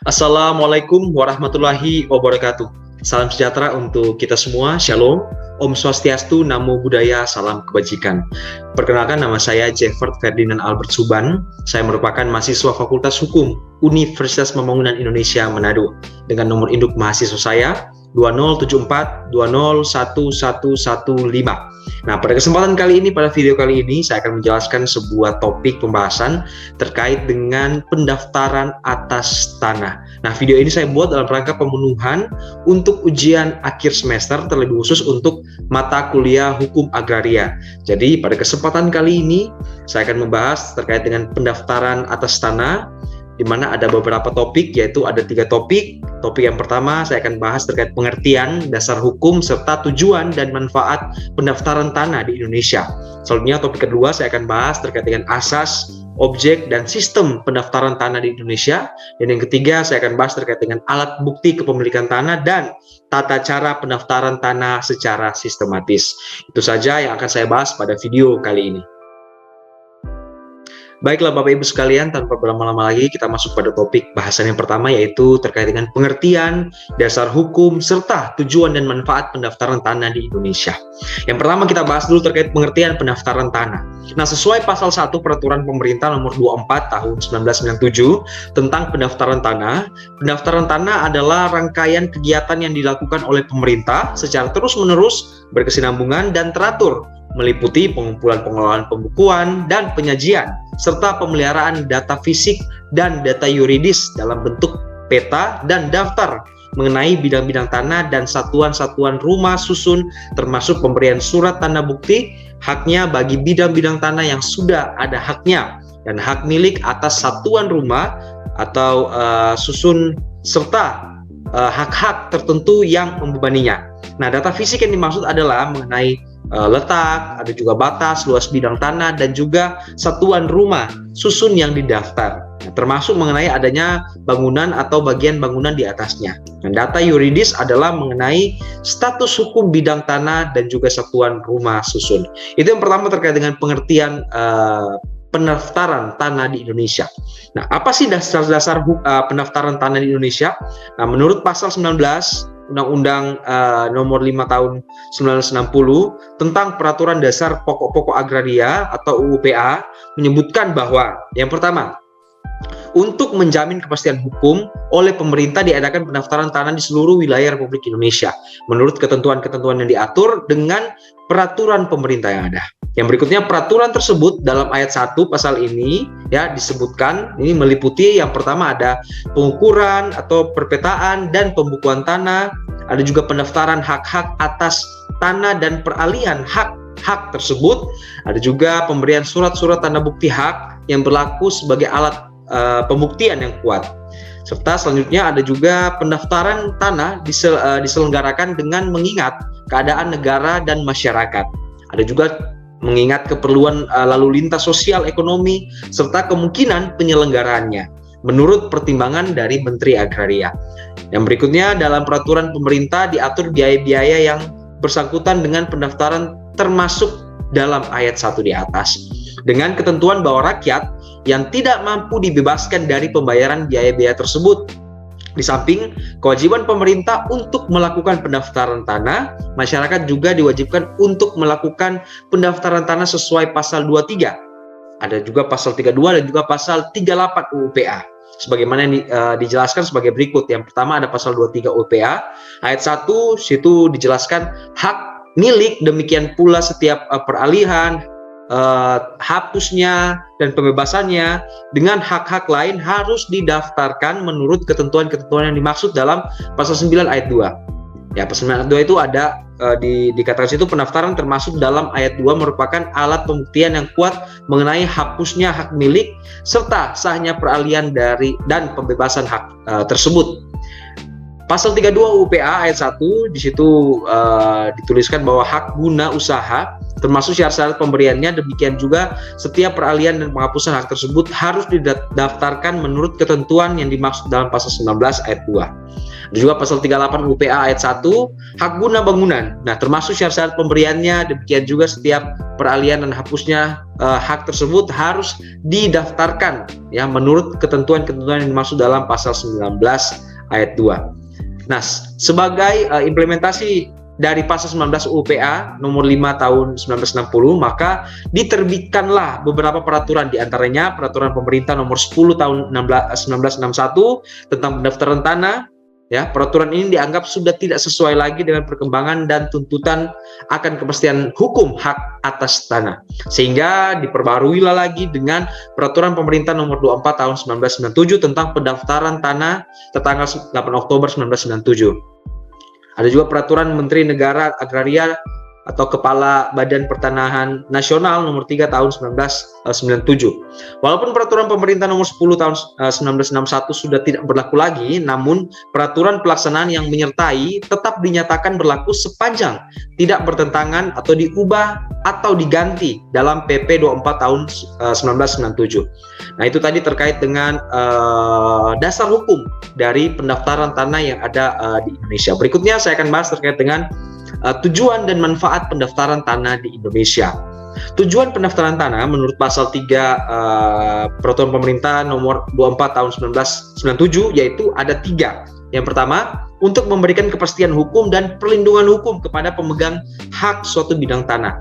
Assalamualaikum warahmatullahi wabarakatuh. Salam sejahtera untuk kita semua. Shalom. Om Swastiastu, Namo Buddhaya, salam kebajikan. Perkenalkan, nama saya Jeffert Ferdinand Albert Suban. Saya merupakan mahasiswa Fakultas Hukum Universitas Pembangunan Indonesia Manado. Dengan nomor induk mahasiswa saya 2074201115. Nah, pada kesempatan kali ini, pada video kali ini, saya akan menjelaskan sebuah topik pembahasan terkait dengan pendaftaran atas tanah. Nah, video ini saya buat dalam rangka pemenuhan untuk ujian akhir semester, terlebih khusus untuk mata kuliah hukum agraria. Jadi, pada kesempatan kali ini, saya akan membahas terkait dengan pendaftaran atas tanah, di mana ada beberapa topik, yaitu ada 3 topik. Topik yang pertama saya akan bahas terkait pengertian, dasar hukum, serta tujuan dan manfaat pendaftaran tanah di Indonesia. Selanjutnya topik kedua saya akan bahas terkait dengan asas, objek, dan sistem pendaftaran tanah di Indonesia. Dan yang ketiga saya akan bahas terkait dengan alat bukti kepemilikan tanah dan tata cara pendaftaran tanah secara sistematis. Itu saja yang akan saya bahas pada video kali ini. Baiklah Bapak Ibu sekalian, tanpa berlama-lama lagi kita masuk pada topik bahasan yang pertama, yaitu terkait dengan pengertian, dasar hukum, serta tujuan dan manfaat pendaftaran tanah di Indonesia. Yang pertama kita bahas dulu terkait pengertian pendaftaran tanah. Nah, sesuai pasal 1 Peraturan Pemerintah nomor 24 tahun 1997 tentang pendaftaran tanah adalah rangkaian kegiatan yang dilakukan oleh pemerintah secara terus-menerus, berkesinambungan, dan teratur, meliputi pengumpulan, pengelolaan, pembukuan, dan penyajian, serta pemeliharaan data fisik dan data yuridis dalam bentuk peta dan daftar mengenai bidang-bidang tanah dan satuan-satuan rumah susun, termasuk pemberian surat tanda bukti haknya bagi bidang-bidang tanah yang sudah ada haknya dan hak milik atas satuan rumah atau susun, serta hak-hak tertentu yang membebaninya. Nah, data fisik yang dimaksud adalah mengenai letak, ada juga batas, luas bidang tanah, dan juga satuan rumah susun yang didaftar, termasuk mengenai adanya bangunan atau bagian bangunan di atasnya. Dan data yuridis adalah mengenai status hukum bidang tanah dan juga satuan rumah susun. Itu yang pertama terkait dengan pengertian pendaftaran tanah di Indonesia. Nah, apa sih dasar-dasar pendaftaran tanah di Indonesia? Nah, menurut pasal 19 Undang-Undang nomor 5 tahun 1960 tentang Peraturan Dasar Pokok-Pokok Agraria atau UUPA menyebutkan bahwa yang pertama, untuk menjamin kepastian hukum, oleh pemerintah diadakan pendaftaran tanah di seluruh wilayah Republik Indonesia menurut ketentuan-ketentuan yang diatur dengan peraturan pemerintah yang ada. Yang berikutnya, peraturan tersebut dalam ayat 1 pasal ini ya disebutkan, ini meliputi yang pertama ada pengukuran atau perpetaan dan pembukuan tanah, ada juga pendaftaran hak-hak atas tanah dan peralihan hak tersebut, ada juga pemberian surat-surat tanda bukti hak yang berlaku sebagai alat pembuktian yang kuat. Serta selanjutnya ada juga pendaftaran tanah diselenggarakan dengan mengingat keadaan negara dan masyarakat. Ada juga mengingat keperluan lalu lintas sosial ekonomi serta kemungkinan penyelenggaraannya menurut pertimbangan dari Menteri Agraria. Yang berikutnya, dalam peraturan pemerintah diatur biaya-biaya yang bersangkutan dengan pendaftaran termasuk dalam ayat 1 di atas, dengan ketentuan bahwa rakyat yang tidak mampu dibebaskan dari pembayaran biaya-biaya tersebut. Di samping kewajiban pemerintah untuk melakukan pendaftaran tanah, masyarakat juga diwajibkan untuk melakukan pendaftaran tanah sesuai pasal 23. Ada juga pasal 32 dan juga pasal 38 UUPA. Sebagaimana yang dijelaskan sebagai berikut. Yang pertama ada pasal 23 UUPA, ayat 1 situ dijelaskan hak milik, demikian pula setiap peralihan, hapusnya dan pembebasannya dengan hak-hak lain harus didaftarkan menurut ketentuan-ketentuan yang dimaksud dalam pasal 9 ayat 2. Ya, pasal 9 ayat 2 itu ada dikatakan situ pendaftaran termasuk dalam ayat 2 merupakan alat pembuktian yang kuat mengenai hapusnya hak milik serta sahnya peralihan dari dan pembebasan hak tersebut. Pasal 32 UPA ayat 1 di situ dituliskan bahwa hak guna usaha termasuk syarat-syarat pemberiannya. Demikian juga setiap peralihan dan penghapusan hak tersebut harus didaftarkan menurut ketentuan yang dimaksud dalam pasal 19 ayat 2. Ada juga pasal 38 UPA ayat 1, hak guna bangunan. Nah, termasuk syarat-syarat pemberiannya, demikian juga setiap peralihan dan hapusnya hak tersebut harus didaftarkan ya menurut ketentuan-ketentuan yang dimaksud dalam pasal 19 ayat 2. Nah, sebagai implementasi dari pasal 19 UPA nomor 5 tahun 1960, maka diterbitkanlah beberapa peraturan, diantaranya peraturan pemerintah nomor 10 tahun 1961 tentang pendaftaran tanah. Ya, peraturan ini dianggap sudah tidak sesuai lagi dengan perkembangan dan tuntutan akan kepastian hukum hak atas tanah, sehingga diperbaruilah lagi dengan peraturan pemerintah nomor 24 tahun 1997 tentang pendaftaran tanah tertanggal 8 Oktober 1997. Ada juga peraturan Menteri Negara Agraria atau Kepala Badan Pertanahan Nasional nomor 3 tahun 1997. Walaupun peraturan pemerintah nomor 10 tahun 1961 sudah tidak berlaku lagi, namun peraturan pelaksanaan yang menyertai tetap dinyatakan berlaku sepanjang tidak bertentangan atau diubah atau diganti dalam PP 24 tahun 1997. Nah, itu tadi terkait dengan dasar hukum dari pendaftaran tanah yang ada di Indonesia. Berikutnya saya akan bahas terkait dengan tujuan dan manfaat pendaftaran tanah di Indonesia. Tujuan pendaftaran tanah menurut pasal 3 peraturan pemerintah nomor 24 tahun 1997 yaitu ada 3. Yang pertama, untuk memberikan kepastian hukum dan perlindungan hukum kepada pemegang hak suatu bidang tanah,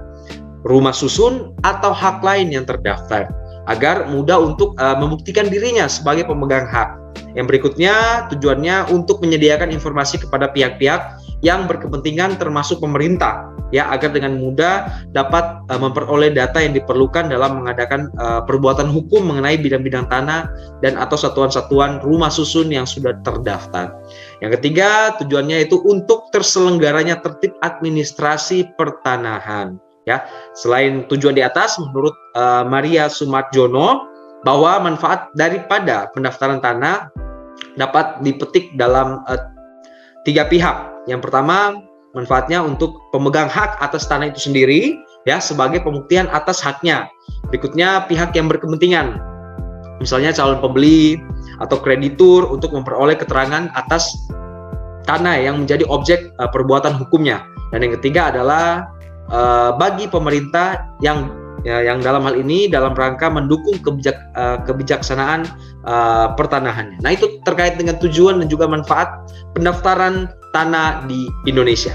rumah susun atau hak lain yang terdaftar, agar mudah untuk membuktikan dirinya sebagai pemegang hak. Yang berikutnya, tujuannya untuk menyediakan informasi kepada pihak-pihak yang berkepentingan termasuk pemerintah ya, agar dengan mudah dapat memperoleh data yang diperlukan dalam mengadakan perbuatan hukum mengenai bidang-bidang tanah dan atau satuan-satuan rumah susun yang sudah terdaftar. Yang ketiga, tujuannya itu untuk terselenggaranya tertib administrasi pertanahan ya. Selain tujuan di atas, menurut Maria Sumarjono, bahwa manfaat daripada pendaftaran tanah dapat dipetik dalam 3 pihak. Yang pertama, manfaatnya untuk pemegang hak atas tanah itu sendiri ya, sebagai pembuktian atas haknya. Berikutnya, pihak yang berkepentingan, misalnya calon pembeli atau kreditur, untuk memperoleh keterangan atas tanah yang menjadi objek perbuatan hukumnya. Dan yang ketiga adalah bagi pemerintah yang dalam hal ini dalam rangka mendukung kebijaksanaan pertanahannya. Nah, itu terkait dengan tujuan dan juga manfaat pendaftaran tanah di Indonesia.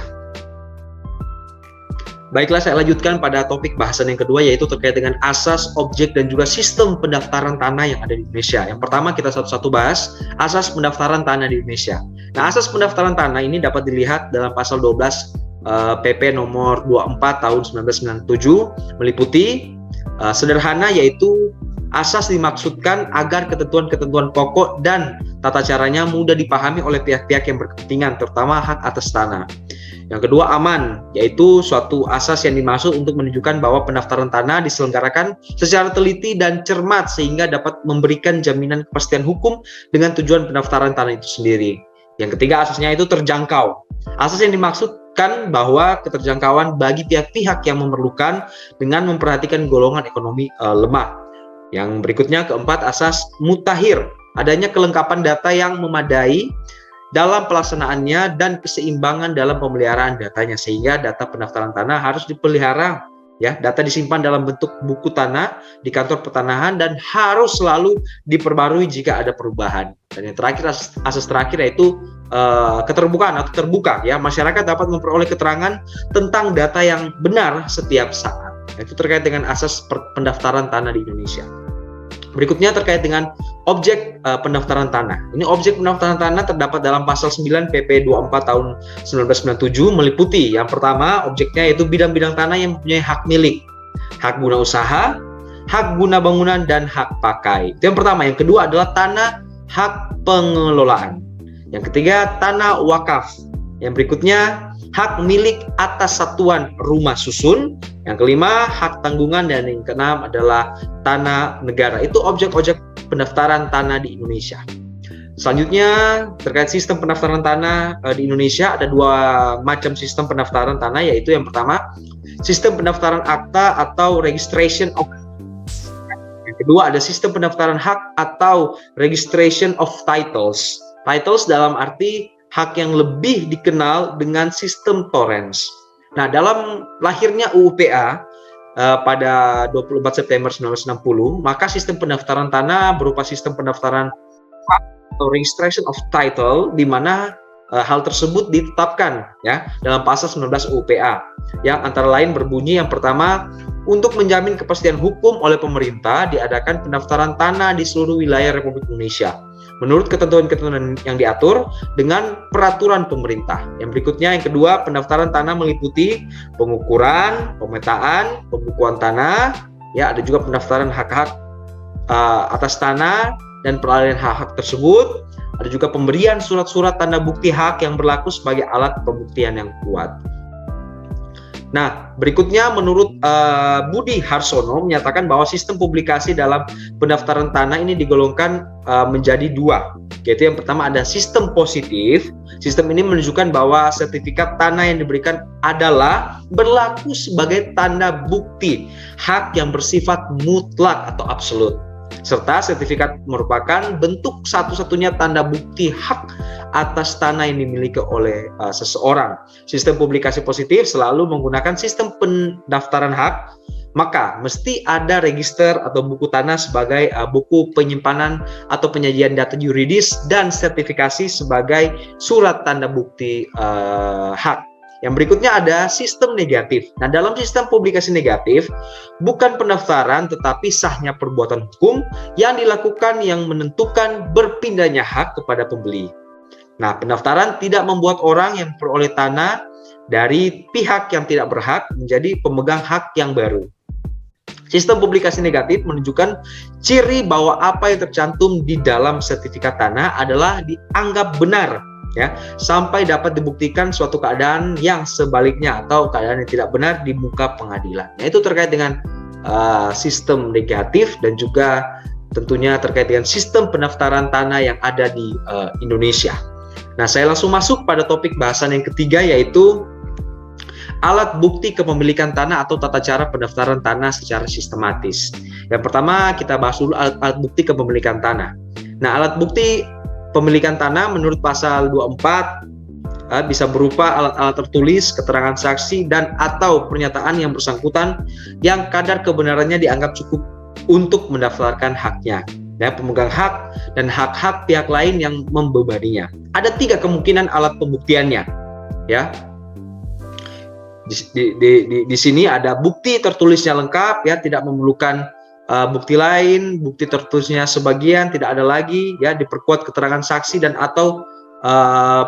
Baiklah, saya lanjutkan pada topik bahasan yang kedua, yaitu terkait dengan asas, objek, dan juga sistem pendaftaran tanah yang ada di Indonesia. Yang pertama, kita satu-satu bahas asas pendaftaran tanah di Indonesia. Nah, asas pendaftaran tanah ini dapat dilihat dalam pasal 12 PP nomor 24 tahun 1997, meliputi sederhana, yaitu asas dimaksudkan agar ketentuan-ketentuan pokok dan tata caranya mudah dipahami oleh pihak-pihak yang berkepentingan, terutama hak atas tanah. Yang kedua, aman, yaitu suatu asas yang dimaksud untuk menunjukkan bahwa pendaftaran tanah diselenggarakan secara teliti dan cermat sehingga dapat memberikan jaminan kepastian hukum dengan tujuan pendaftaran tanah itu sendiri. Yang ketiga, asasnya itu terjangkau. Asas yang dimaksudkan bahwa keterjangkauan bagi pihak-pihak yang memerlukan dengan memperhatikan golongan ekonomi lemah. Yang berikutnya, keempat, asas mutakhir, adanya kelengkapan data yang memadai dalam pelaksanaannya dan keseimbangan dalam pemeliharaan datanya, sehingga data pendaftaran tanah harus dipelihara ya, data disimpan dalam bentuk buku tanah di kantor pertanahan dan harus selalu diperbarui jika ada perubahan. Dan yang terakhir, asas terakhir yaitu keterbukaan atau terbuka ya, masyarakat dapat memperoleh keterangan tentang data yang benar setiap saat. Itu terkait dengan asas pendaftaran tanah di Indonesia. Berikutnya terkait dengan objek pendaftaran tanah. Ini objek pendaftaran tanah terdapat dalam pasal 9 PP 24 tahun 1997, meliputi yang pertama, objeknya yaitu bidang-bidang tanah yang mempunyai hak milik, hak guna usaha, hak guna bangunan, dan hak pakai. Itu yang pertama. Yang kedua adalah tanah hak pengelolaan. Yang ketiga, tanah wakaf. Yang berikutnya, hak milik atas satuan rumah susun. Yang kelima, hak tanggungan. Dan yang keenam adalah tanah negara. Itu objek-objek pendaftaran tanah di Indonesia. Selanjutnya terkait sistem pendaftaran tanah di Indonesia, ada dua macam sistem pendaftaran tanah, yaitu yang pertama sistem pendaftaran akta atau registration of. Yang kedua ada sistem pendaftaran hak atau registration of titles. Titles dalam arti hak yang lebih dikenal dengan sistem torrents. Nah, dalam lahirnya UU-PA pada 24 September 1960, maka sistem pendaftaran tanah berupa sistem pendaftaran hak atau registration of title, di mana hal tersebut ditetapkan ya dalam pasal 19 UU-PA yang antara lain berbunyi, yang pertama, untuk menjamin kepastian hukum oleh pemerintah diadakan pendaftaran tanah di seluruh wilayah Republik Indonesia menurut ketentuan-ketentuan yang diatur dengan peraturan pemerintah. Yang berikutnya, yang kedua, pendaftaran tanah meliputi pengukuran, pemetaan, pembukuan tanah, ya ada juga pendaftaran hak-hak atas tanah dan peralihan hak-hak tersebut. Ada juga pemberian surat-surat tanda bukti hak yang berlaku sebagai alat pembuktian yang kuat. Nah, berikutnya menurut Budi Harsono menyatakan bahwa sistem publikasi dalam pendaftaran tanah ini digolongkan menjadi dua, yaitu yang pertama ada sistem positif. Sistem ini menunjukkan bahwa sertifikat tanah yang diberikan adalah berlaku sebagai tanda bukti hak yang bersifat mutlak atau absolut, serta sertifikat merupakan bentuk satu-satunya tanda bukti hak atas tanah yang dimiliki oleh seseorang. Sistem publikasi positif selalu menggunakan sistem pendaftaran hak, maka mesti ada register atau buku tanah sebagai buku penyimpanan atau penyajian data yuridis dan sertifikasi sebagai surat tanda bukti hak. Yang berikutnya ada sistem negatif. Nah, dalam sistem publikasi negatif, bukan pendaftaran tetapi sahnya perbuatan hukum yang dilakukan yang menentukan berpindahnya hak kepada pembeli. Nah, pendaftaran tidak membuat orang yang memperoleh tanah dari pihak yang tidak berhak menjadi pemegang hak yang baru. Sistem publikasi negatif menunjukkan ciri bahwa apa yang tercantum di dalam sertifikat tanah adalah dianggap benar, ya, sampai dapat dibuktikan suatu keadaan yang sebaliknya atau keadaan yang tidak benar di muka pengadilan. Nah, itu terkait dengan sistem negatif dan juga tentunya terkait dengan sistem pendaftaran tanah yang ada di Indonesia. Nah, saya langsung masuk pada topik bahasan yang ketiga, yaitu alat bukti kepemilikan tanah atau tata cara pendaftaran tanah secara sistematis. Yang pertama kita bahas dulu alat bukti kepemilikan tanah. Nah, alat bukti pemilikan tanah menurut pasal 24 bisa berupa alat-alat tertulis, keterangan saksi, dan atau pernyataan yang bersangkutan yang kadar kebenarannya dianggap cukup untuk mendaftarkan haknya, ya, pemegang hak dan hak-hak pihak lain yang membebaninya. Ada 3 kemungkinan alat pembuktiannya, ya. Di sini ada bukti tertulisnya lengkap, ya, tidak memerlukan bukti lain, bukti tertulisnya sebagian, tidak ada lagi, ya, diperkuat keterangan saksi dan atau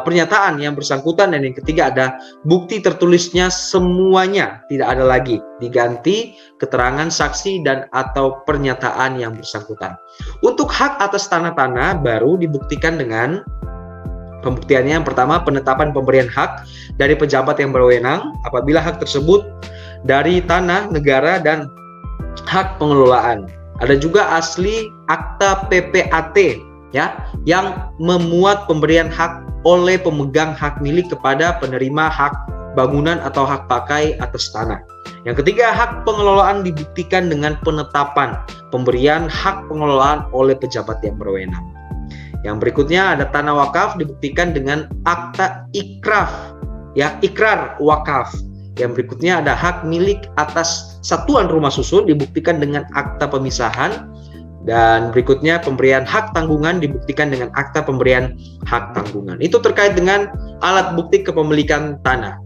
pernyataan yang bersangkutan, dan yang ketiga ada bukti tertulisnya semuanya, tidak ada lagi, diganti keterangan saksi dan atau pernyataan yang bersangkutan. Untuk hak atas tanah-tanah baru dibuktikan dengan pembuktiannya yang pertama, penetapan pemberian hak dari pejabat yang berwenang apabila hak tersebut dari tanah negara dan hak pengelolaan. Ada juga asli akta PPAT, ya, yang memuat pemberian hak oleh pemegang hak milik kepada penerima hak bangunan atau hak pakai atas tanah. Yang ketiga, hak pengelolaan dibuktikan dengan penetapan pemberian hak pengelolaan oleh pejabat yang berwenang. Yang berikutnya ada tanah wakaf dibuktikan dengan akta ikraf, ya, ikrar wakaf. Yang berikutnya ada hak milik atas satuan rumah susun dibuktikan dengan akta pemisahan. Dan berikutnya pemberian hak tanggungan dibuktikan dengan akta pemberian hak tanggungan. Itu terkait dengan alat bukti kepemilikan tanah.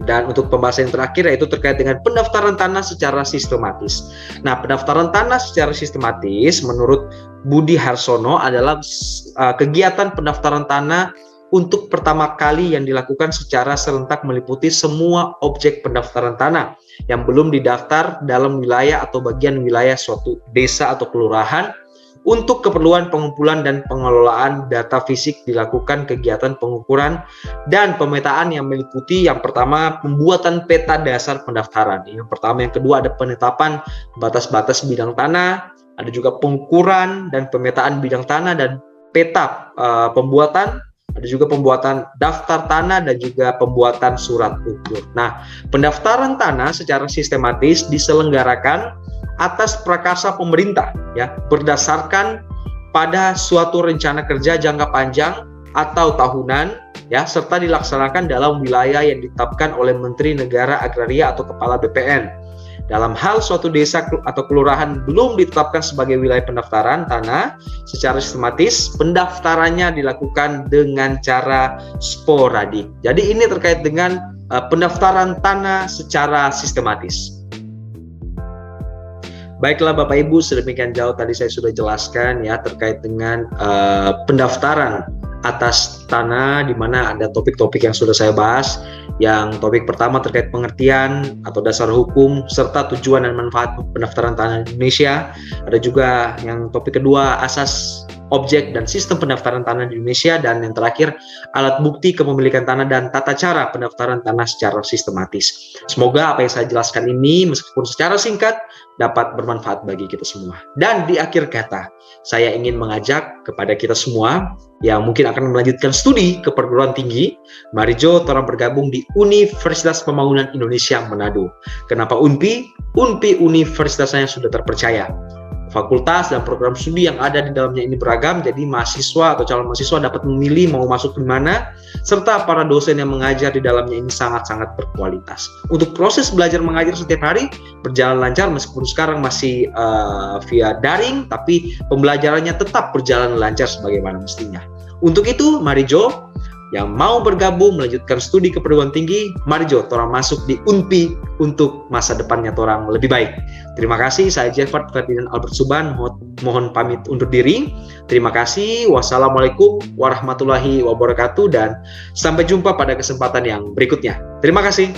Dan untuk pembahasan yang terakhir yaitu terkait dengan pendaftaran tanah secara sistematis. Nah, pendaftaran tanah secara sistematis menurut Budi Harsono adalah kegiatan pendaftaran tanah untuk pertama kali yang dilakukan secara serentak meliputi semua objek pendaftaran tanah yang belum didaftar dalam wilayah atau bagian wilayah suatu desa atau kelurahan. Untuk keperluan pengumpulan dan pengelolaan data fisik dilakukan kegiatan pengukuran dan pemetaan yang meliputi yang pertama pembuatan peta dasar pendaftaran. Yang pertama, yang kedua ada penetapan batas-batas bidang tanah, ada juga pengukuran dan pemetaan bidang tanah, dan peta pembuatan, ada juga pembuatan daftar tanah dan juga pembuatan surat ukur. Nah, pendaftaran tanah secara sistematis diselenggarakan atas prakarsa pemerintah ya, berdasarkan pada suatu rencana kerja jangka panjang atau tahunan ya, serta dilaksanakan dalam wilayah yang ditetapkan oleh Menteri Negara Agraria atau Kepala BPN. Dalam hal suatu desa atau kelurahan belum ditetapkan sebagai wilayah pendaftaran tanah secara sistematis, pendaftarannya dilakukan dengan cara sporadik. Jadi ini terkait dengan pendaftaran tanah secara sistematis. Baiklah Bapak Ibu, sedemikian jauh tadi saya sudah jelaskan ya terkait dengan pendaftaran atas tanah, di mana ada topik-topik yang sudah saya bahas. Yang topik pertama terkait pengertian atau dasar hukum serta tujuan dan manfaat pendaftaran tanah Indonesia. Ada juga yang topik kedua, asas, objek dan sistem pendaftaran tanah di Indonesia, dan yang terakhir alat bukti kepemilikan tanah dan tata cara pendaftaran tanah secara sistematis. Semoga apa yang saya jelaskan ini meskipun secara singkat dapat bermanfaat bagi kita semua. Dan di akhir kata, saya ingin mengajak kepada kita semua yang mungkin akan melanjutkan studi ke perguruan tinggi, mari jo orang bergabung di Universitas Pembangunan Indonesia Manado. Kenapa UNPI? UNPI universitasnya sudah terpercaya. Fakultas dan program studi yang ada di dalamnya ini beragam, jadi mahasiswa atau calon mahasiswa dapat memilih mau masuk di mana, serta para dosen yang mengajar di dalamnya ini sangat-sangat berkualitas. Untuk proses belajar mengajar setiap hari berjalan lancar, meskipun sekarang masih via daring, tapi pembelajarannya tetap berjalan lancar sebagaimana mestinya. Untuk itu, mari jo yang mau bergabung melanjutkan studi ke perguruan tinggi, mari jo torang masuk di UNPI untuk masa depannya torang lebih baik. Terima kasih, saya Jeffard Ferdinand Albert Suban, mohon pamit undur diri. Terima kasih, wassalamualaikum warahmatullahi wabarakatuh, dan sampai jumpa pada kesempatan yang berikutnya. Terima kasih.